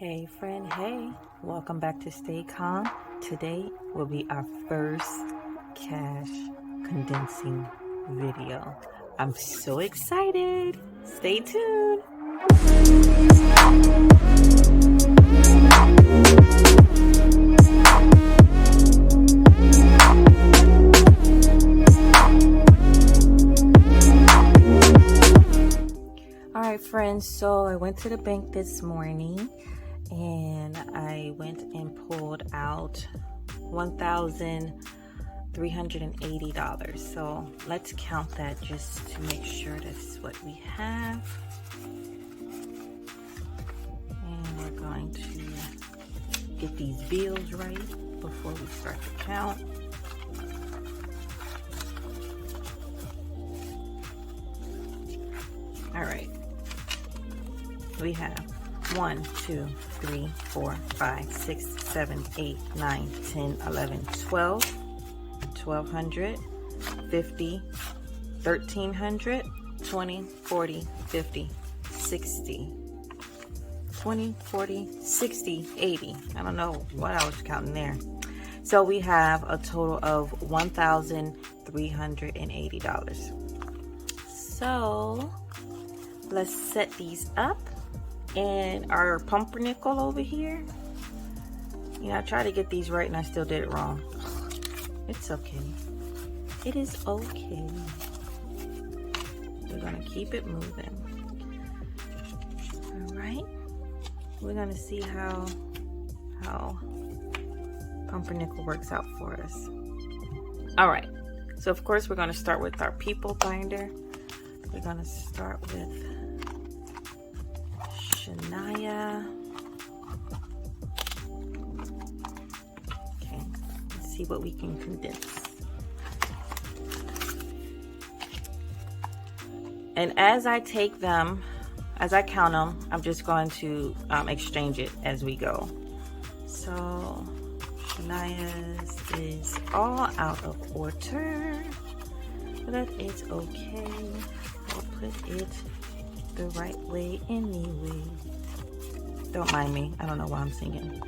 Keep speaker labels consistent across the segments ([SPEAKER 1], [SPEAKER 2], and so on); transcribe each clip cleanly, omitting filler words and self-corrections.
[SPEAKER 1] Hey friend, hey, welcome back to Stay Calm. Today will be our first cash condensing video. I'm so excited. Stay tuned. Alright friends, so I went to the bank this morning and I went and pulled out $1,380. So let's count that just to make sure that's what we have. And we're going to get these bills right before we start to count. All right. We have 1, 2, 3, 4, 5, 6, 7, 8, 9, 10, 11, 12, 1,200, 50, 1,300, 20, 40, 50, 60, 20, 40, 60, 80. I don't know what I was counting there. So we have a total of $1,380. So let's set these up. And our pumpernickel over here, I tried to get these right and I still did it wrong. It's okay. It is okay. We're gonna keep it moving. All right. We're gonna see how pumpernickel works out for us. All right. So of course we're gonna start with our people binder. We're gonna start with Shania. Okay, let's see what we can condense. And as I take them, as I count them, I'm just going to exchange it as we go. So Shania's is all out of order, but it's okay. I'll put it the right way anyway. Don't mind me, I don't know why I'm singing.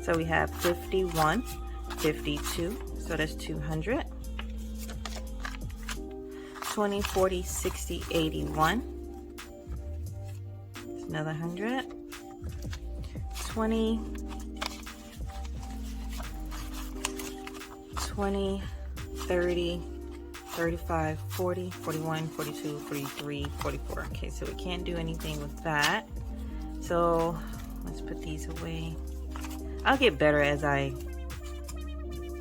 [SPEAKER 1] So we have 51, 52, so that's 200. 20, 40, 60, 81. That's another 100. 20, 30, 35, 40, 41, 42, 43, 44. Okay, so we can't do anything with that. So let's put these away. I'll get better as I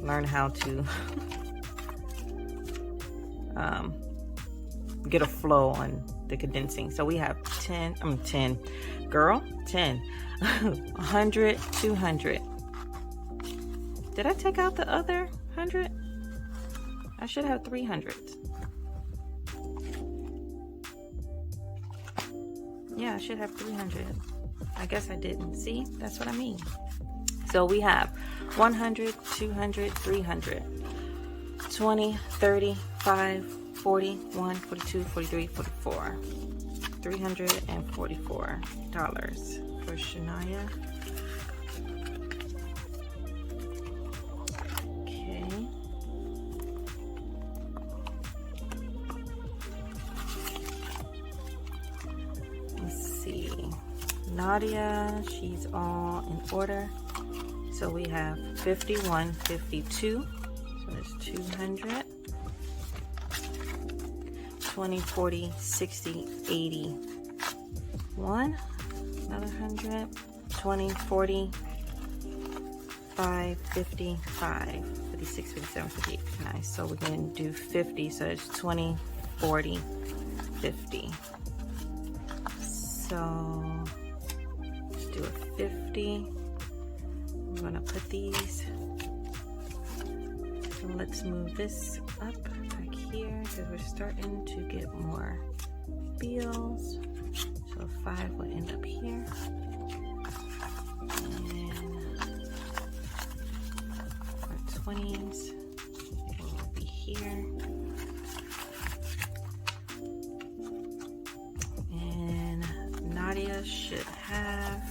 [SPEAKER 1] learn how to get a flow on the condensing. So we have 10, 10, 100, 200. Did I take out the other 100? I should have 300. Yeah, I should have 300. I guess I didn't. See, that's what I mean. So we have 100, 200, 300, 20, 30, 5, 40, 1, 42, 43, 44. $344 for Shania. Nadia, she's all in order. So we have 51, 52, so that's 200. 20, 40, 60, 81, another 100. 20, 40, 5, 50, 5, 56, 57, 58, 59. So we're going to do 50, so it's 20, 40, 50. So do a 50. I'm gonna put these. So let's move this up back here because we're starting to get more bills. So 5 will end up here. And our 20s will be here. And Nadia should have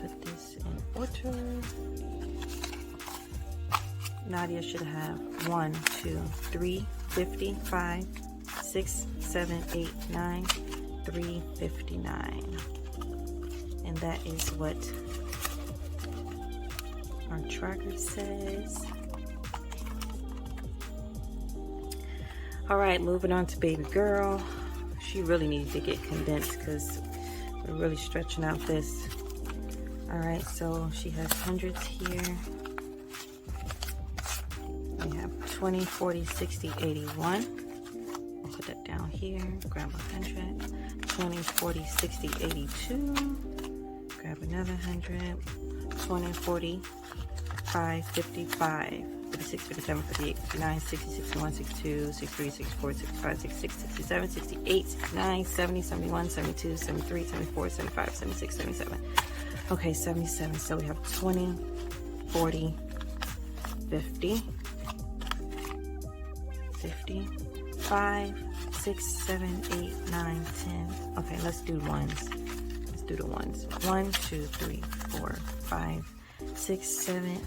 [SPEAKER 1] put this in order. Nadia should have 1, 2, 3, 50, 5, 6, 7, 8, 9, 359. And that is what our tracker says. All right, moving on to baby girl. She really needs to get condensed because we're really stretching out this. All right, so she has hundreds here. We have 20, 40, 60, 81. I'll put that down here. Grab 100. 20, 40, 60, 82. Grab another 100. 20, 40, 5, 55. 56, 57, 58, 59, 60, 61, 62, 63, 64, 65, 66, 67, 68, 69, 70, 71, 72, 73, 74, 75, 76, 77. Okay, 77. So we have 20, 40, 50, 50, 5, 6, 7, 8, 9, 10. Okay, let's do ones. Let's do the ones. 1, 2, 3, 4, 5, 6, 7,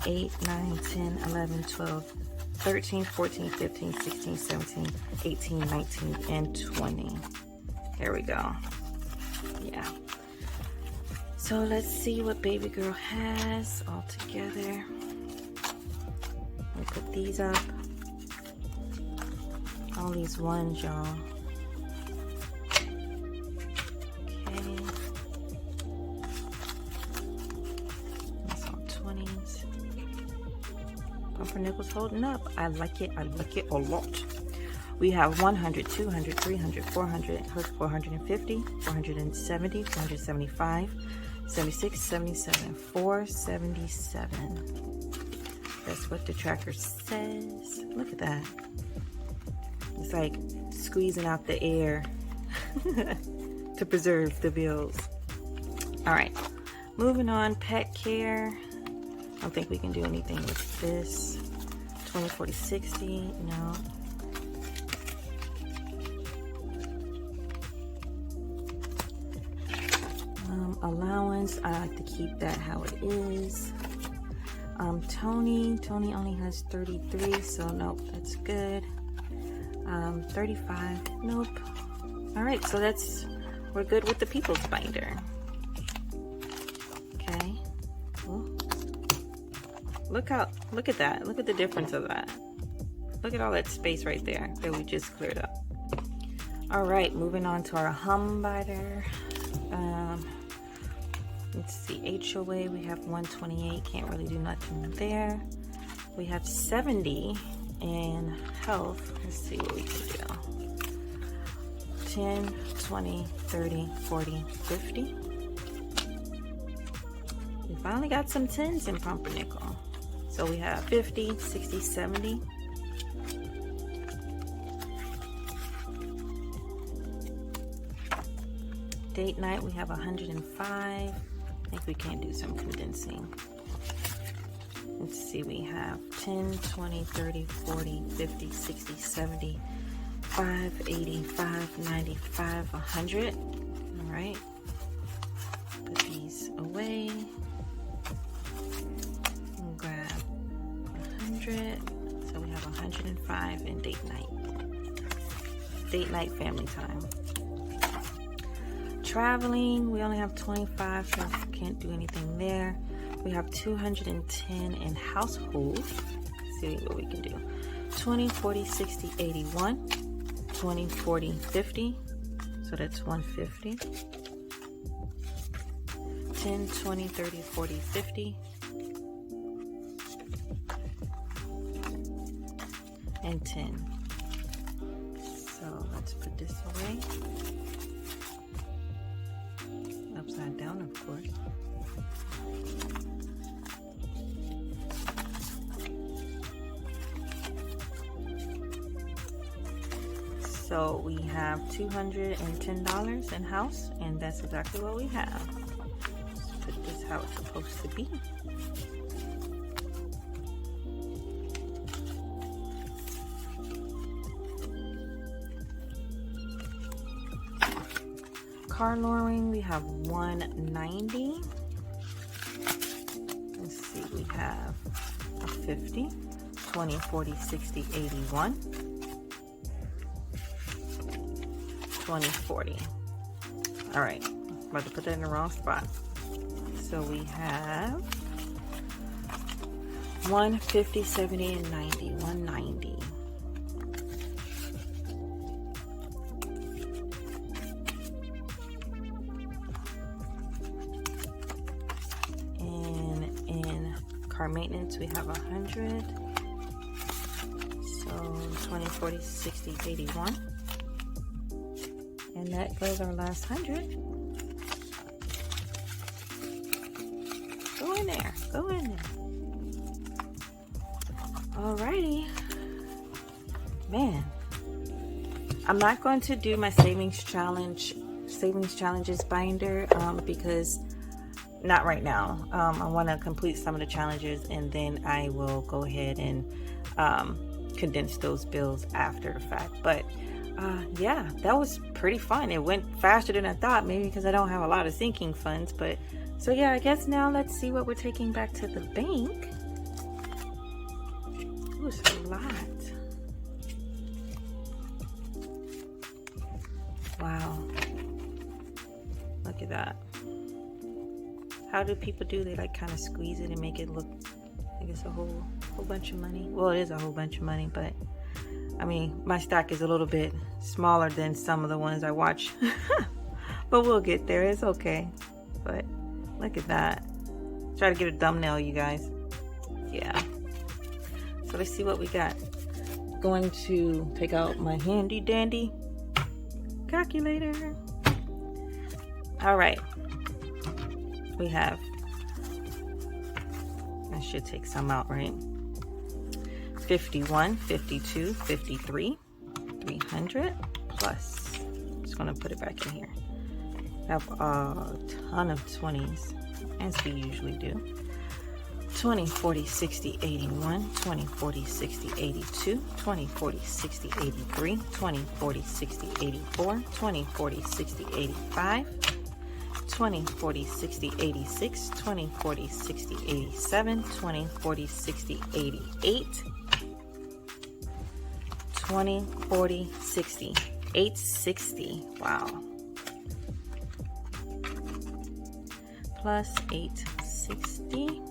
[SPEAKER 1] 8, 9, 10, 11, 12, 13, 14, 15, 16, 17, 18, 19, and 20. There we go. Yeah. So let's see what baby girl has all together. Let me put these up. All these ones, y'all. Okay. That's all 20s. Pumpernickel's holding up. I like it. I like it a lot. We have 100, 200, 300, 400, 450, 470, 475, 76, 77, 477. That's what the tracker says. Look at that. It's like squeezing out the air to preserve the bills. All right, moving on. Pet care. I don't think we can do anything with this. 20, 40, 60. No. Allowance, I like to keep that how it is. Tony only has 33, so nope, that's good. 35, nope. All right, so we're good with the people's binder. Okay. Ooh. Look at that. Look at the difference of that. Look at all that space right there that we just cleared up. All right, moving on to our hum binder. Let's see, HOA, we have 128, can't really do nothing there. We have 70 in health. Let's see what we can do. 10, 20, 30, 40, 50. We finally got some 10s in Pumpernickel. So we have 50, 60, 70. Date night, we have 105. I think we can do some condensing. Let's see, we have 10, 20, 30, 40, 50, 60, 70, 5, 80, 5, 95, 100. All right. Put these away. We'll grab 100. So we have 105 in date night. Date night family time. Traveling, we only have 25, so can't do anything there. We have 210 in household. Let's see what we can do. 20, 40, 60, 81. 20, 40, 50. So that's 150. 10, 20, 30, 40, 50. And 10. So let's put this away. Upside down, of course. So we have $210 in house, and that's exactly what we have. Let's put this how it's supposed to be. Car lowering, we have 190. Let's see, we have a 50, 20, 40, 60, 81, 20, 40. All right, I'm about to put that in the wrong spot. So we have 150, 70, and 90, 190. Car maintenance, we have 100, so 20, 40, 60, 81, and that goes our last 100. Go in there, go in there. Alrighty, man, I'm not going to do my savings challenges binder because not right now. I want to complete some of the challenges, and then I will go ahead and condense those bills after the fact. But yeah, that was pretty fun. It went faster than I thought, maybe because I don't have a lot of sinking funds. But so yeah, I guess now let's see what we're taking back to the bank. Ooh, it's a lot. Wow, look at that. How do people do? They like kind of squeeze it and make it look like it's a whole bunch of money. Well, it is a whole bunch of money, but I mean, my stack is a little bit smaller than some of the ones I watch. But we'll get there. It's okay. But look at that. Try to get a thumbnail, you guys. Yeah. So let's see what we got. Going to take out my handy dandy calculator. All right. We have, I should take some out, right? 51, 52, 53, 300 plus. I'm just gonna put it back in here. I have a ton of 20s, as we usually do. 20, 40, 60, 81, 20, 40, 60, 82, 20, 40, 60, 83, 20, 40, 60, 84, 20, 40, 60, 85, 20, 40, 60, 86, 20, 40, 60, 87, 20, 40, 60, 88, 20, 40, 60, 860, wow, plus 860,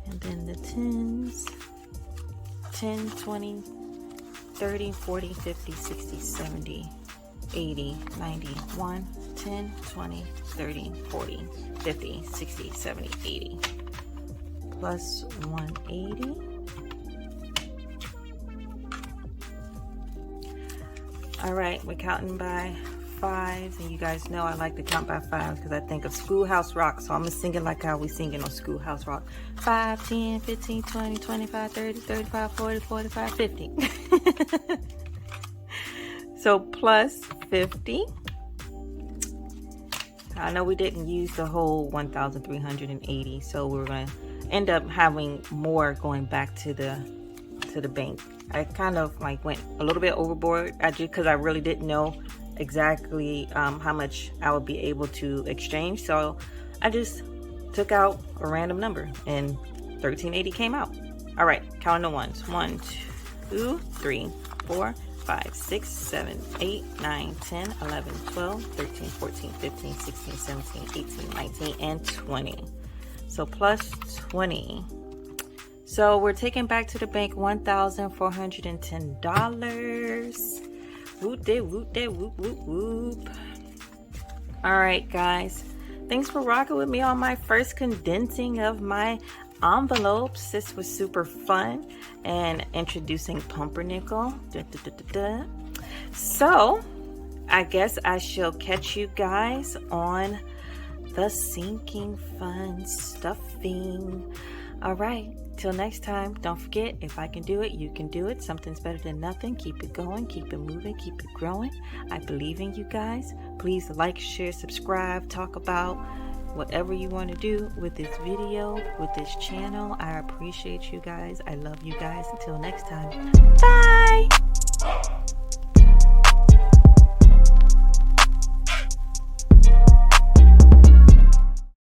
[SPEAKER 1] and then the 10s, 10, 20, 30, 40, 50, 60, 70, 80, 90, 1, 10, 20, 30, 40, 50, 60, 70, 80, plus 180. All right, we're counting by fives, and you guys know I like to count by fives because I think of Schoolhouse Rock, so I'm gonna sing it like how we sing it on Schoolhouse Rock. 5, 10, 15, 20, 25, 30, 35, 40, 45, 50. So plus 50. I know we didn't use the whole 1,380, so we're gonna end up having more going back to the bank. I kind of like went a little bit overboard because I really didn't know exactly how much I would be able to exchange, so I just took out a random number and 1380 came out. All right, counting the ones. 1, 2, 3, 4, 5, 6, 7, 8, 9, 10, 11, 12, 13, 14, 15, 16, 17, 18, 19, and 20. So plus 20. So we're taking back to the bank $1,410. Whoop de whoop de whoop whoop whoop. All right, guys. Thanks for rocking with me on my first condensing of my envelopes. This was super fun, and introducing pumpernickel. So I guess I shall catch you guys on the sinking fund stuffing. All right, till next time, don't forget, if I can do it, you can do it. Something's better than nothing. Keep it going, keep it moving, keep it growing. I believe in you guys. Please like, share, subscribe, talk about whatever you want to do with this video, with this channel. I appreciate you guys. I love you guys. Until next time, bye.